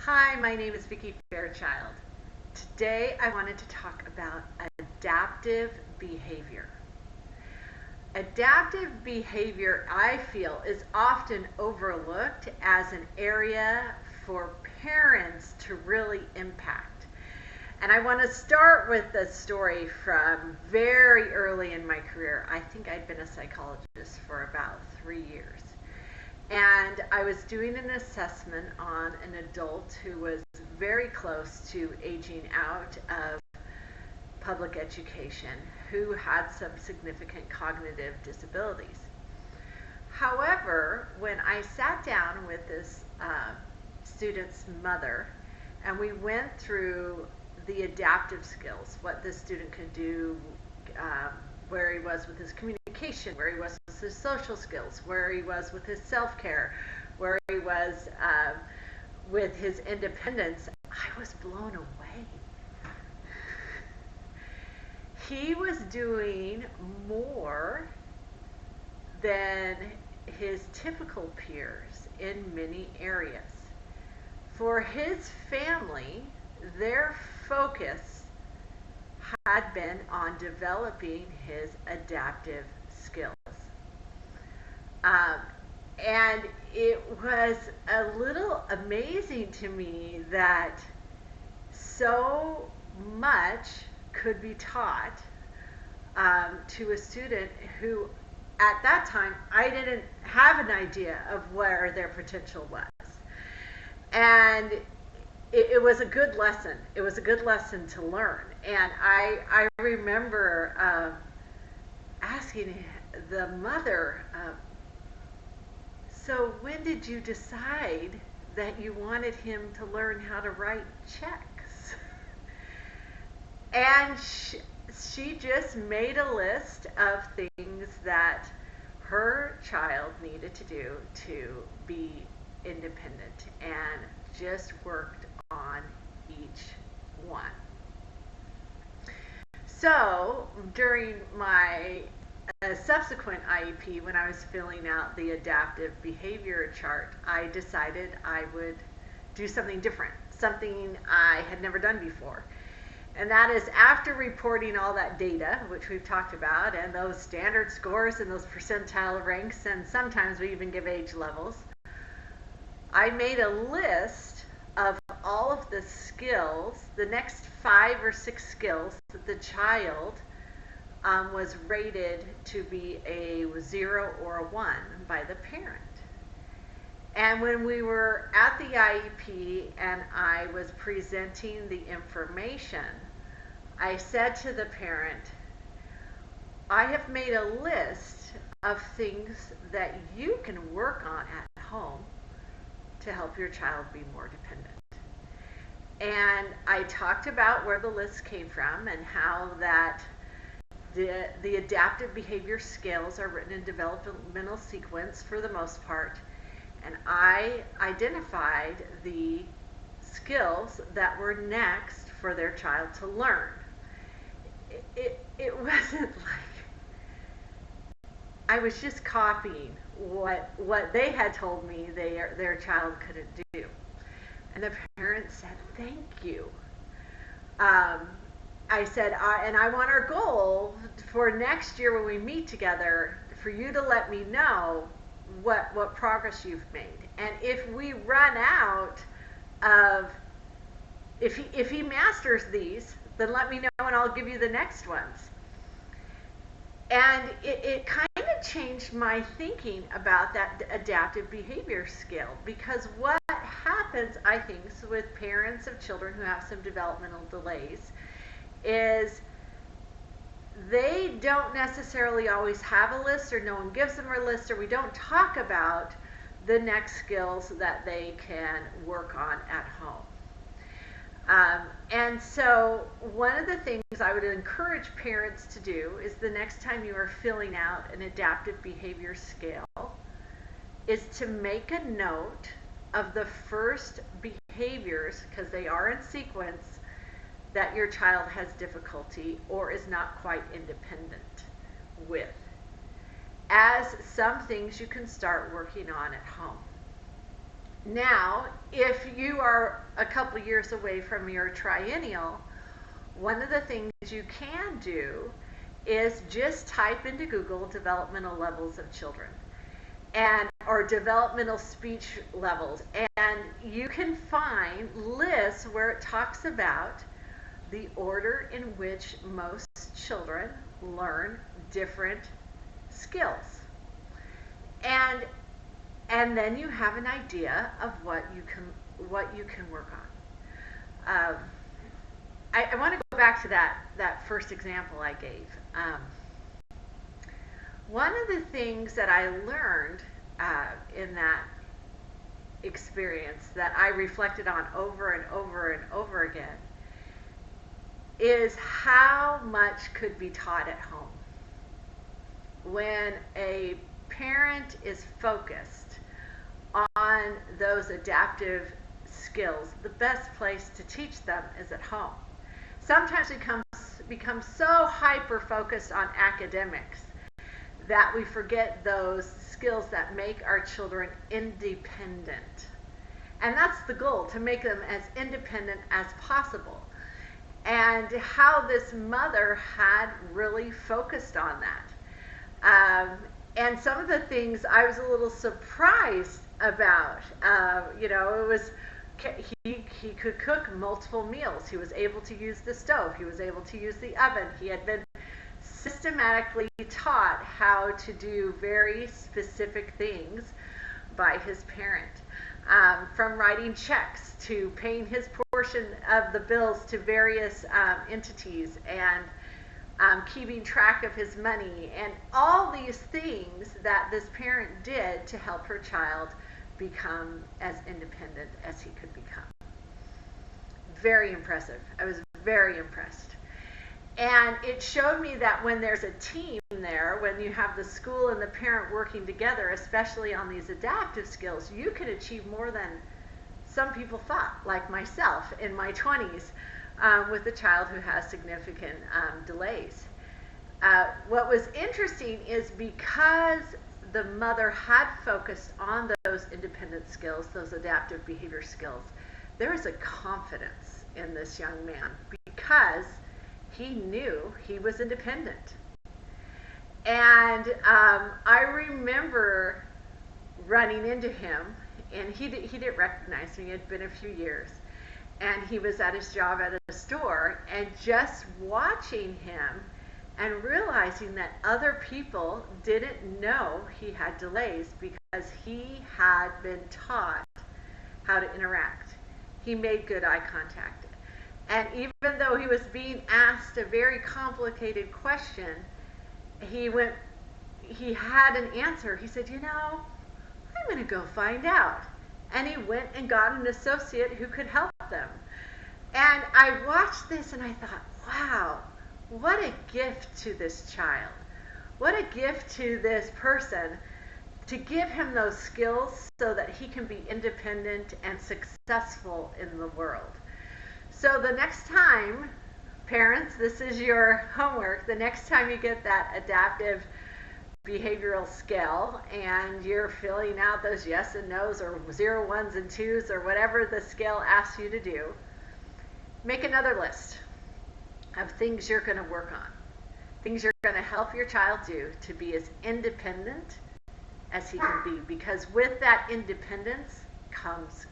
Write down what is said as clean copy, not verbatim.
Hi, my name is Vickie Fairchild. Today I wanted to talk about adaptive behavior. Adaptive behavior, I feel, is often overlooked as an area for parents to really impact. And I want to start with a story from very early in my career. I think I'd been a psychologist for about 3 years. And I was doing an assessment on an adult who was very close to aging out of public education, who had some significant cognitive disabilities. However, when I sat down with this student's mother and we went through the adaptive skills, what this student could do, where he was with his communication, where he was with his social skills, where he was with his self-care, where he was with his independence, I was blown away. He was doing more than his typical peers in many areas. For his family, their focus had been on developing his adaptive skills. And it was a little amazing to me that so much could be taught to a student who, at that time, I didn't have an idea of where their potential was. And it was a good lesson. It was a good lesson to learn. And I remember asking the mother, so when did you decide that you wanted him to learn how to write checks? And she just made a list of things that her child needed to do to be independent and just worked on each one. So during my subsequent IEP, when I was filling out the adaptive behavior chart, I decided I would do something different, something I had never done before. And that is, after reporting all that data, which we've talked about, and those standard scores and those percentile ranks, and sometimes we even give age levels, I made a list of all of the skills, the next 5 or 6 skills that the child was rated to be a 0 or a 1 by the parent. And when we were at the IEP and I was presenting the information, I said to the parent, I have made a list of things that you can work on at home to help your child be more dependent. And I talked about where the list came from and how that the adaptive behavior skills are written in developmental sequence for the most part. And I identified the skills that were next for their child to learn. It wasn't like I was just copying what they had told me their child couldn't do. And the parents said, thank you. I said, and I want our goal for next year when we meet together for you to let me know what progress you've made. And if we run out of, if he masters these, then let me know and I'll give you the next ones. And it kind of changed my thinking about that adaptive behavior skill, because what happens, I think, with parents of children who have some developmental delays is they don't necessarily always have a list, or no one gives them a list, or we don't talk about the next skills that they can work on at home. And so one of the things I would encourage parents to do is, the next time you are filling out an adaptive behavior scale, is to make a note of the first behaviors, because they are in sequence, that your child has difficulty or is not quite independent with, as some things you can start working on at home. Now, if you are a couple years away from your triennial, one of the things you can do is just type into Google developmental levels of children and or developmental speech levels, and you can find lists where it talks about the order in which most children learn different skills. And then you have an idea of what you can work on. I want to go back to that first example I gave. One of the things that I learned in that experience that I reflected on over and over and over again is how much could be taught at home. When a parent is focused on those adaptive skills, the best place to teach them is at home. Sometimes we become so hyper-focused on academics that we forget those skills that make our children independent. And that's the goal, to make them as independent as possible. And how this mother had really focused on that. And some of the things I was a little surprised about, it was, he could cook multiple meals. He was able to use the stove. He was able to use the oven. He had been systematically taught how to do very specific things by his parent. From writing checks to paying his portion of the bills to various entities, and keeping track of his money, and all these things that this parent did to help her child become as independent as he could become. Very impressive. I was very impressed. And it showed me that when there's a team there, when you have the school and the parent working together, especially on these adaptive skills, you can achieve more than some people thought, like myself in my 20s, with a child who has significant delays. What was interesting is because the mother had focused on those independent skills, those adaptive behavior skills, there is a confidence in this young man because he knew he was independent. And I remember running into him, and he didn't recognize me. It had been a few years. And he was at his job at a store, and just watching him and realizing that other people didn't know he had delays because he had been taught how to interact. He made good eye contact. And even though he was being asked a very complicated question, he had an answer. He said, I'm going to go find out. And he went and got an associate who could help them. And I watched this and I thought, wow, what a gift to this child. What a gift to this person to give him those skills so that he can be independent and successful in the world. So the next time, parents, this is your homework, the next time you get that adaptive behavioral scale and you're filling out those yes and no's or 0, 1s and 2s or whatever the scale asks you to do, make another list of things you're going to work on, things you're going to help your child do to be as independent as he can be, because with that independence comes